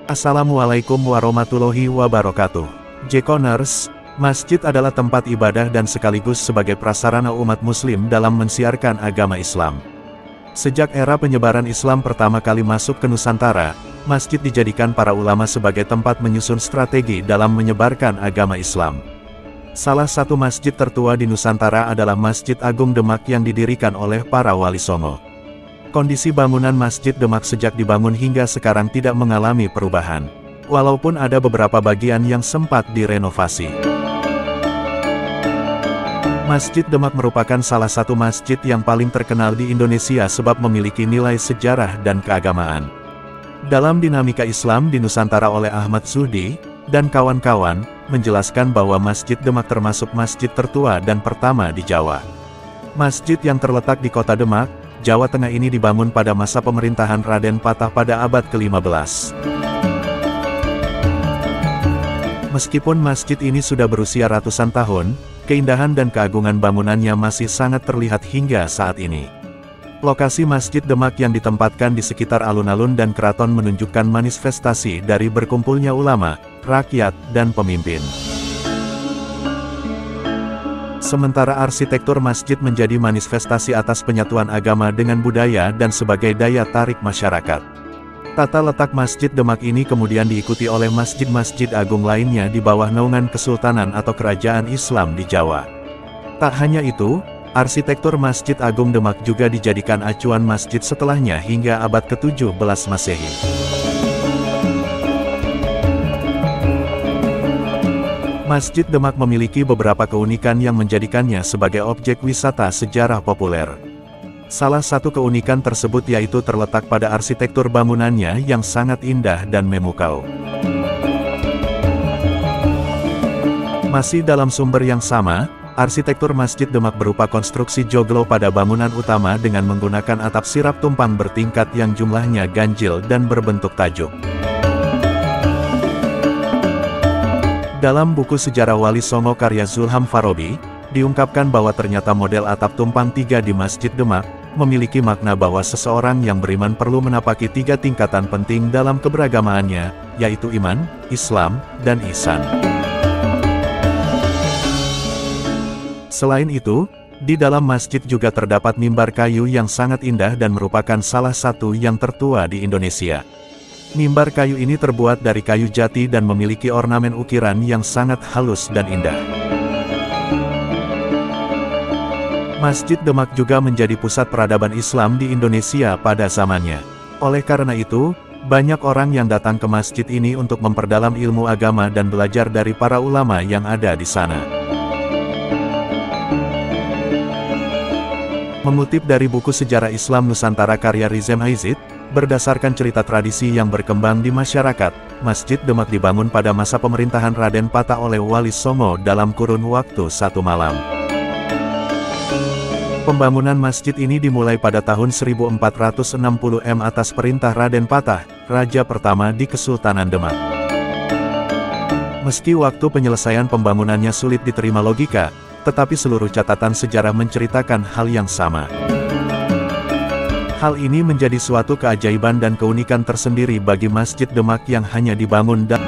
Assalamualaikum warahmatullahi wabarakatuh. J-Corners, masjid adalah tempat ibadah dan sekaligus sebagai prasarana umat muslim dalam mensiarkan agama Islam. Sejak era penyebaran Islam pertama kali masuk ke Nusantara, masjid dijadikan para ulama sebagai tempat menyusun strategi dalam menyebarkan agama Islam. Salah satu masjid tertua di Nusantara adalah Masjid Agung Demak yang didirikan oleh para wali songo. Kondisi bangunan Masjid Demak sejak dibangun hingga sekarang tidak mengalami perubahan, walaupun ada beberapa bagian yang sempat direnovasi. Masjid Demak merupakan salah satu masjid yang paling terkenal di Indonesia sebab memiliki nilai sejarah dan keagamaan. Dalam Dinamika Islam di Nusantara oleh Ahmad Zuhdi dan kawan-kawan, menjelaskan bahwa Masjid Demak termasuk masjid tertua dan pertama di Jawa. Masjid yang terletak di kota Demak, Jawa Tengah ini dibangun pada masa pemerintahan Raden Patah pada abad ke-15. Meskipun masjid ini sudah berusia ratusan tahun, keindahan dan keagungan bangunannya masih sangat terlihat hingga saat ini. Lokasi Masjid Demak yang ditempatkan di sekitar alun-alun dan keraton menunjukkan manifestasi dari berkumpulnya ulama, rakyat, dan pemimpin. Sementara arsitektur masjid menjadi manifestasi atas penyatuan agama dengan budaya dan sebagai daya tarik masyarakat. Tata letak Masjid Demak ini kemudian diikuti oleh masjid-masjid agung lainnya di bawah naungan Kesultanan atau Kerajaan Islam di Jawa. Tak hanya itu, arsitektur Masjid Agung Demak juga dijadikan acuan masjid setelahnya hingga abad ke-17 Masehi. Masjid Demak memiliki beberapa keunikan yang menjadikannya sebagai objek wisata sejarah populer. Salah satu keunikan tersebut yaitu terletak pada arsitektur bangunannya yang sangat indah dan memukau. Masih dalam sumber yang sama, arsitektur Masjid Demak berupa konstruksi joglo pada bangunan utama dengan menggunakan atap sirap tumpang bertingkat yang jumlahnya ganjil dan berbentuk tajuk. Dalam buku Sejarah Wali Songo karya Zulham Farabi, diungkapkan bahwa ternyata model atap tumpang 3 di Masjid Demak memiliki makna bahwa seseorang yang beriman perlu menapaki 3 tingkatan penting dalam keberagamaannya, yaitu iman, Islam, dan ihsan. Selain itu, di dalam masjid juga terdapat mimbar kayu yang sangat indah dan merupakan salah satu yang tertua di Indonesia. Mimbar kayu ini terbuat dari kayu jati dan memiliki ornamen ukiran yang sangat halus dan indah. Masjid Demak juga menjadi pusat peradaban Islam di Indonesia pada zamannya. Oleh karena itu, banyak orang yang datang ke masjid ini untuk memperdalam ilmu agama dan belajar dari para ulama yang ada di sana. Mengutip dari buku Sejarah Islam Nusantara karya Rizem Aizid, berdasarkan cerita tradisi yang berkembang di masyarakat, Masjid Demak dibangun pada masa pemerintahan Raden Patah oleh Wali Songo dalam kurun waktu 1 malam. Pembangunan masjid ini dimulai pada tahun 1460 atas perintah Raden Patah, Raja pertama di Kesultanan Demak. Meski waktu penyelesaian pembangunannya sulit diterima logika, tetapi seluruh catatan sejarah menceritakan hal yang sama. Hal ini menjadi suatu keajaiban dan keunikan tersendiri bagi Masjid Demak yang hanya dibangun dan